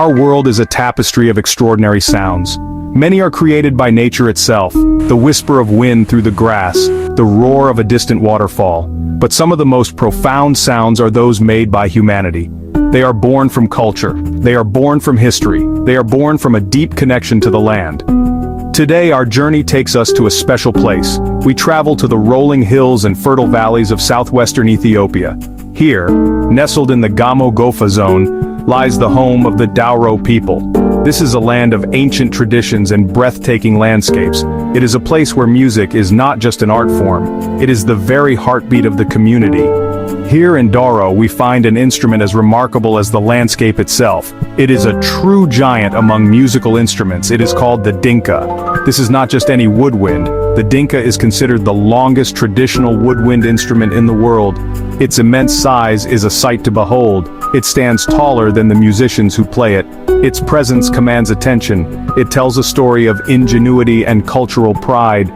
Our world is a tapestry of extraordinary sounds. Many are created by nature itself, the whisper of wind through the grass, the roar of a distant waterfall. But some of the most profound sounds are those made by humanity. They are born from culture. They are born from history. They are born from a deep connection to the land. Today our journey takes us to a special place. We travel to the rolling hills and fertile valleys of southwestern Ethiopia. Here, nestled in the Gamo Gofa zone, lies the home of the Dawro people. This is a land of ancient traditions and breathtaking landscapes. It is a place where music is not just an art form, it is the very heartbeat of the community. Here in Dawro we find an instrument as remarkable as the landscape itself. It is a true giant among musical instruments. It is called the Dinka. This is not just any woodwind. The Dinka is considered the longest traditional woodwind instrument in the world. Its immense size is a sight to behold. It stands taller than the musicians who play it. Its presence commands attention. It tells a story of ingenuity and cultural pride.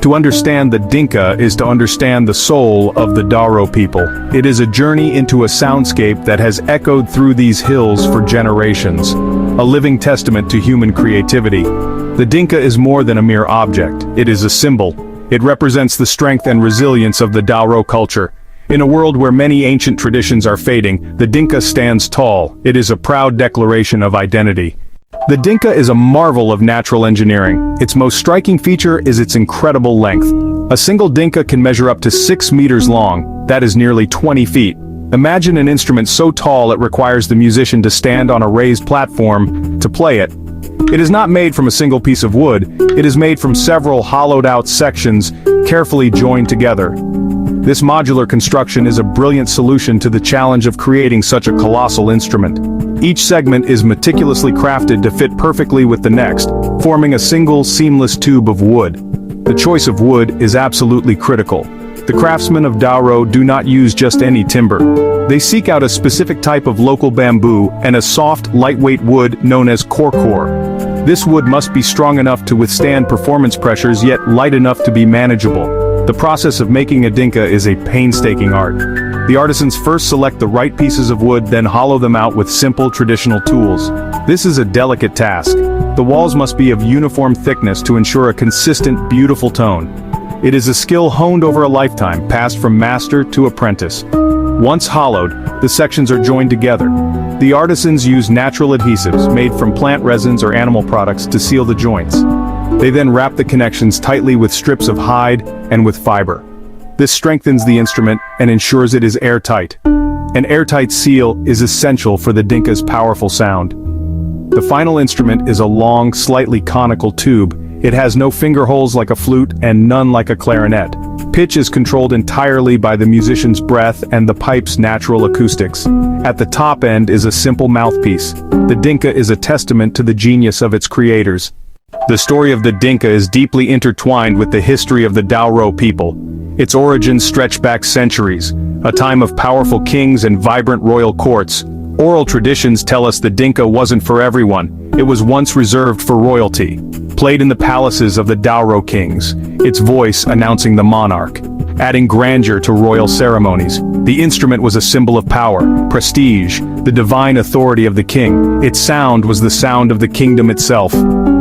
To understand the Dinka is to understand the soul of the Dawro people. It is a journey into a soundscape that has echoed through these hills for generations. A living testament to human creativity. The Dinka is more than a mere object. It is a symbol. It represents the strength and resilience of the Dawro culture. In a world where many ancient traditions are fading, the Dinka stands tall. It is a proud declaration of identity. The Dinka is a marvel of natural engineering. Its most striking feature is its incredible length. A single Dinka can measure up to 6 meters long. That is nearly 20 feet. Imagine an instrument so tall it requires the musician to stand on a raised platform to play it. It is not made from a single piece of wood. It is made from several hollowed-out sections, carefully joined together. This modular construction is a brilliant solution to the challenge of creating such a colossal instrument. Each segment is meticulously crafted to fit perfectly with the next, forming a single seamless tube of wood. The choice of wood is absolutely critical. The craftsmen of Dawro do not use just any timber. They seek out a specific type of local bamboo and a soft, lightweight wood known as korkor. This wood must be strong enough to withstand performance pressures yet light enough to be manageable. The process of making a Dinka is a painstaking art. The artisans first select the right pieces of wood, then hollow them out with simple traditional tools. This is a delicate task. The walls must be of uniform thickness to ensure a consistent, beautiful tone. It is a skill honed over a lifetime, passed from master to apprentice. Once hollowed, the sections are joined together. The artisans use natural adhesives made from plant resins or animal products to seal the joints. They then wrap the connections tightly with strips of hide and with fiber. This strengthens the instrument and ensures it is airtight. An airtight seal is essential for the Dinka's powerful sound. The final instrument is a long, slightly conical tube. It has no finger holes like a flute and none like a clarinet. Pitch is controlled entirely by the musician's breath and the pipe's natural acoustics. At the top end is a simple mouthpiece. The Dinka is a testament to the genius of its creators. The story of the Dinka is deeply intertwined with the history of the Dawro people. Its origins stretch back centuries, a time of powerful kings and vibrant royal courts. Oral traditions tell us the Dinka wasn't for everyone. It was once reserved for royalty. Played in the palaces of the Dawro kings, its voice announcing the monarch, adding grandeur to royal ceremonies. The instrument was a symbol of power, prestige, the divine authority of the king. Its sound was the sound of the kingdom itself.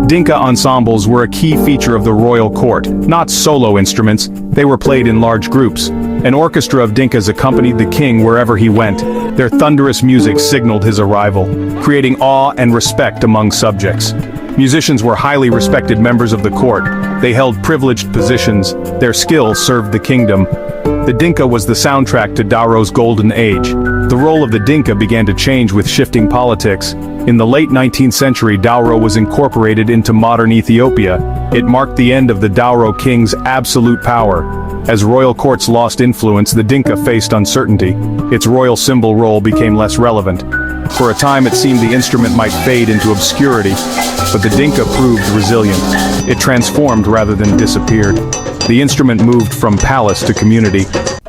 Dinka ensembles were a key feature of the royal court, not solo instruments. They were played in large groups. An orchestra of Dinkas accompanied the king wherever he went. Their thunderous music signaled his arrival, creating awe and respect among subjects. Musicians were highly respected members of the court. They held privileged positions. Their skill served the kingdom. The Dinka was the soundtrack to Dawro's golden age. The role of the Dinka began to change with shifting politics. In the late 19th century, Dawro was incorporated into modern Ethiopia. It marked the end of the Dawro king's absolute power. As royal courts lost influence, the Dinka faced uncertainty. Its royal symbol role became less relevant. For a time it seemed the instrument might fade into obscurity, but the Dinka proved resilient. It transformed rather than disappeared. The instrument moved from palace to community.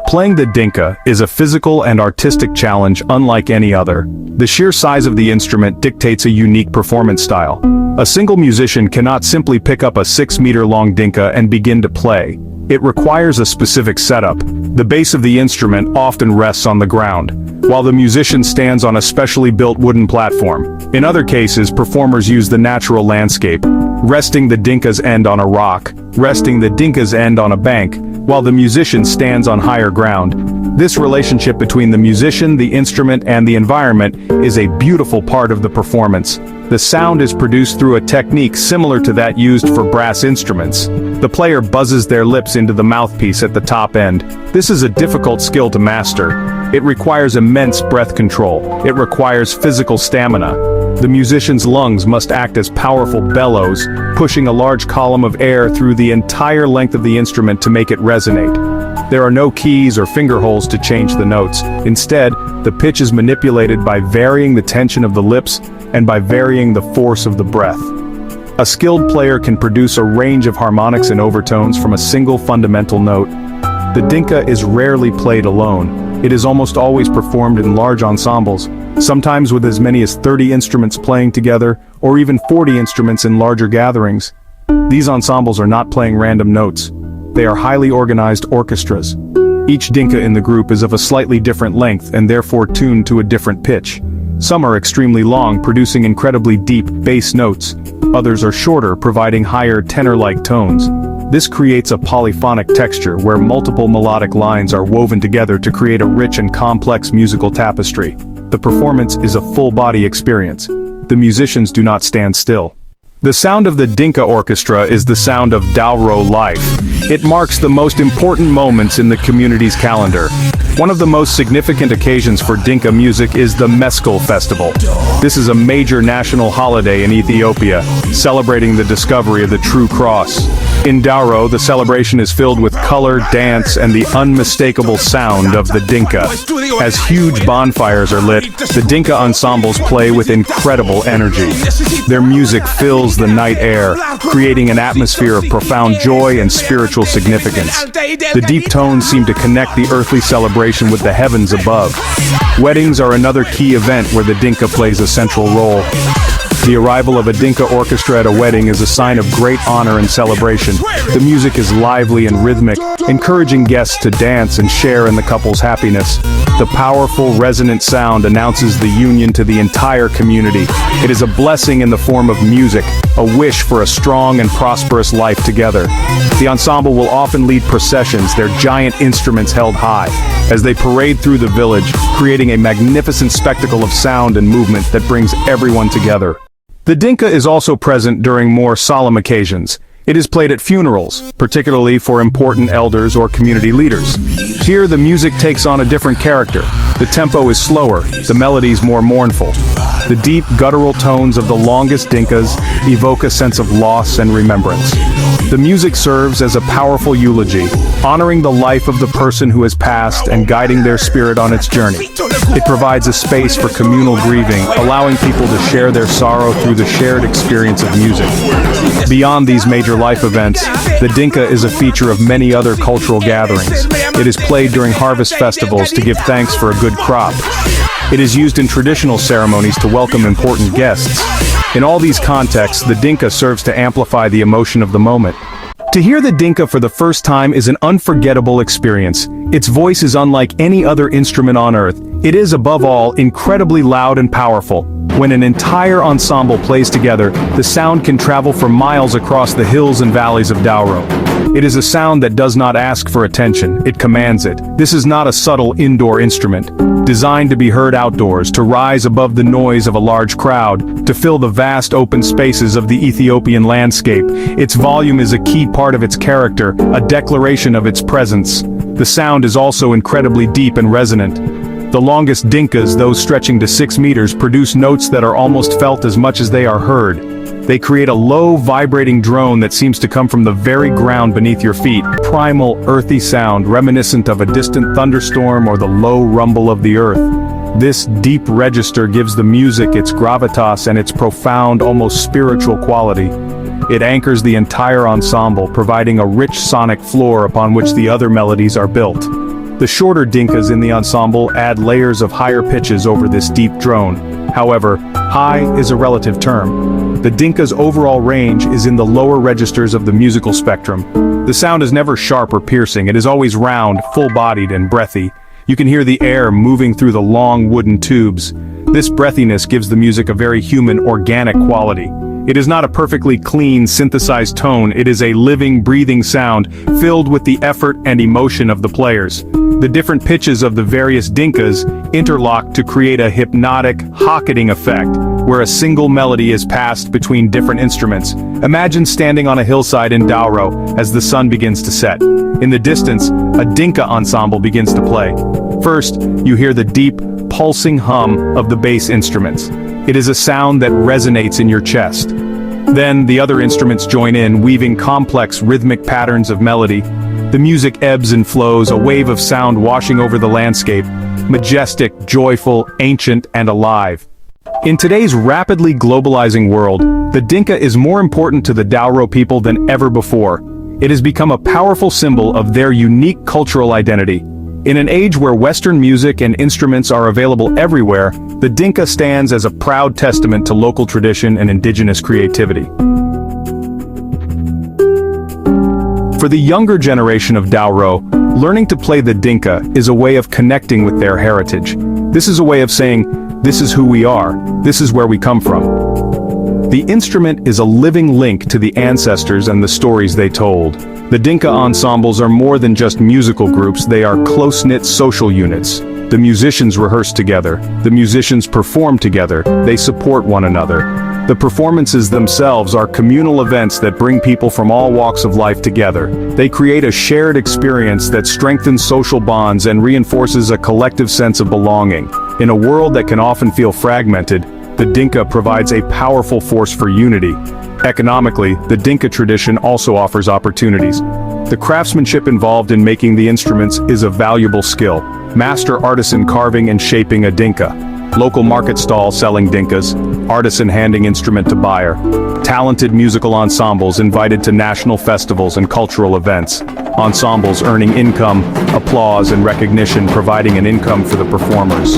Playing the Dinka is a physical and artistic challenge unlike any other. The sheer size of the instrument dictates a unique performance style. A single musician cannot simply pick up a 6-meter-long Dinka and begin to play. It requires a specific setup. The base of the instrument often rests on the ground, while the musician stands on a specially built wooden platform. In other cases, performers use the natural landscape, resting the Dinka's end on a rock, resting the Dinka's end on a bank, while the musician stands on higher ground. This relationship between the musician, the instrument, and the environment is a beautiful part of the performance. The sound is produced through a technique similar to that used for brass instruments. The player buzzes their lips into the mouthpiece at the top end. This is a difficult skill to master. It requires immense breath control. It requires physical stamina. The musician's lungs must act as powerful bellows, pushing a large column of air through the entire length of the instrument to make it resonate. There are no keys or finger holes to change the notes. Instead, the pitch is manipulated by varying the tension of the lips and by varying the force of the breath. A skilled player can produce a range of harmonics and overtones from a single fundamental note. The Dinka is rarely played alone. It is almost always performed in large ensembles, sometimes with as many as 30 instruments playing together, or even 40 instruments in larger gatherings. These ensembles are not playing random notes. They are highly organized orchestras. Each Dinka in the group is of a slightly different length and therefore tuned to a different pitch. Some are extremely long, producing incredibly deep bass notes. Others are shorter, providing higher tenor-like tones. This creates a polyphonic texture where multiple melodic lines are woven together to create a rich and complex musical tapestry. The performance is a full-body experience. The musicians do not stand still. The sound of the Dinka orchestra is the sound of Dawro life. It marks the most important moments in the community's calendar. One of the most significant occasions for Dinka music is the Meskel Festival. This is a major national holiday in Ethiopia, celebrating the discovery of the true cross. In Dawro, the celebration is filled with color, dance, and the unmistakable sound of the Dinka. As huge bonfires are lit, the Dinka ensembles play with incredible energy. Their music fills the night air, creating an atmosphere of profound joy and spiritual significance. The deep tones seem to connect the earthly celebration with the heavens above. Weddings are another key event where the Dinka plays a central role. The arrival of a Dinka orchestra at a wedding is a sign of great honor and celebration. The music is lively and rhythmic, encouraging guests to dance and share in the couple's happiness. The powerful, resonant sound announces the union to the entire community. It is a blessing in the form of music, a wish for a strong and prosperous life together. The ensemble will often lead processions, their giant instruments held high, as they parade through the village, creating a magnificent spectacle of sound and movement that brings everyone together. The Dinka is also present during more solemn occasions. It is played at funerals, particularly for important elders or community leaders. Here the music takes on a different character. The tempo is slower, the melodies more mournful. The deep guttural tones of the longest Dinkas evoke a sense of loss and remembrance. The music serves as a powerful eulogy, honoring the life of the person who has passed and guiding their spirit on its journey. It provides a space for communal grieving, allowing people to share their sorrow through the shared experience of music. Beyond these major life events, the Dinka is a feature of many other cultural gatherings. It is played during harvest festivals to give thanks for a good crop. It is used in traditional ceremonies to welcome important guests. In all these contexts, the Dinka serves to amplify the emotion of the moment. To hear the Dinka for the first time is an unforgettable experience. Its voice is unlike any other instrument on earth. It is, above all, incredibly loud and powerful. When an entire ensemble plays together, the sound can travel for miles across the hills and valleys of Dawro. It is a sound that does not ask for attention, it commands it. This is not a subtle indoor instrument, designed to be heard outdoors, to rise above the noise of a large crowd, to fill the vast open spaces of the Ethiopian landscape. Its volume is a key part of its character, a declaration of its presence. The sound is also incredibly deep and resonant. The longest Dinkas, those stretching to 6 meters, produce notes that are almost felt as much as they are heard. They create a low, vibrating drone that seems to come from the very ground beneath your feet. Primal, earthy sound, reminiscent of a distant thunderstorm or the low rumble of the earth. This deep register gives the music its gravitas and its profound, almost spiritual quality. It anchors the entire ensemble, providing a rich sonic floor upon which the other melodies are built. The shorter Dinkas in the ensemble add layers of higher pitches over this deep drone. However, high is a relative term. The Dinka's overall range is in the lower registers of the musical spectrum. The sound is never sharp or piercing, it is always round, full-bodied, and breathy. You can hear the air moving through the long wooden tubes. This breathiness gives the music a very human, organic quality. It is not a perfectly clean, synthesized tone, it is a living, breathing sound, filled with the effort and emotion of the players. The different pitches of the various Dinkas interlock to create a hypnotic, hocketing effect, where a single melody is passed between different instruments. Imagine standing on a hillside in Dawro as the sun begins to set. In the distance, a Dinka ensemble begins to play. First, you hear the deep, pulsing hum of the bass instruments. It is a sound that resonates in your chest. Then, the other instruments join in, weaving complex rhythmic patterns of melody. The music ebbs and flows, a wave of sound washing over the landscape, majestic, joyful, ancient, and alive. In today's rapidly globalizing world, the Dinka is more important to the Dawro people than ever before. It has become a powerful symbol of their unique cultural identity. In an age where Western music and instruments are available everywhere, the Dinka stands as a proud testament to local tradition and indigenous creativity. For the younger generation of Dawro, learning to play the Dinka is a way of connecting with their heritage. This is a way of saying, this is who we are, this is where we come from. The instrument is a living link to the ancestors and the stories they told. The Dinka ensembles are more than just musical groups, they are close-knit social units. The musicians rehearse together, the musicians perform together, they support one another. The performances themselves are communal events that bring people from all walks of life together. They create a shared experience that strengthens social bonds and reinforces a collective sense of belonging. In a world that can often feel fragmented, the Dinka provides a powerful force for unity. Economically, the Dinka tradition also offers opportunities. The craftsmanship involved in making the instruments is a valuable skill. Master artisan carving and shaping a Dinka. Local market stall selling Dinkas, artisan handing instrument to buyer. Talented musical ensembles invited to national festivals and cultural events. Ensembles earning income, applause, and recognition, providing an income for the performers.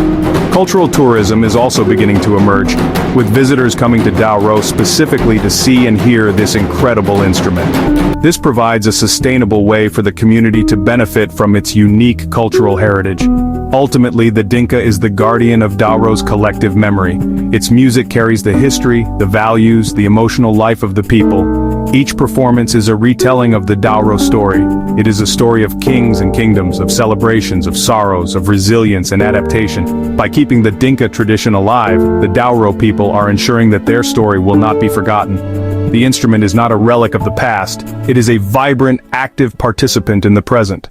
Cultural tourism is also beginning to emerge, with visitors coming to Dawro specifically to see and hear this incredible instrument. This provides a sustainable way for the community to benefit from its unique cultural heritage. Ultimately, the Dinka is the guardian of Dawro's collective memory. Its music carries the history, the values, the emotional life of the people. Each performance is a retelling of the Dawro story. It is a story of kings and kingdoms, of celebrations, of sorrows, of resilience and adaptation. By keeping the Dinka tradition alive, the Dawro people are ensuring that their story will not be forgotten. The instrument is not a relic of the past, it is a vibrant, active participant in the present.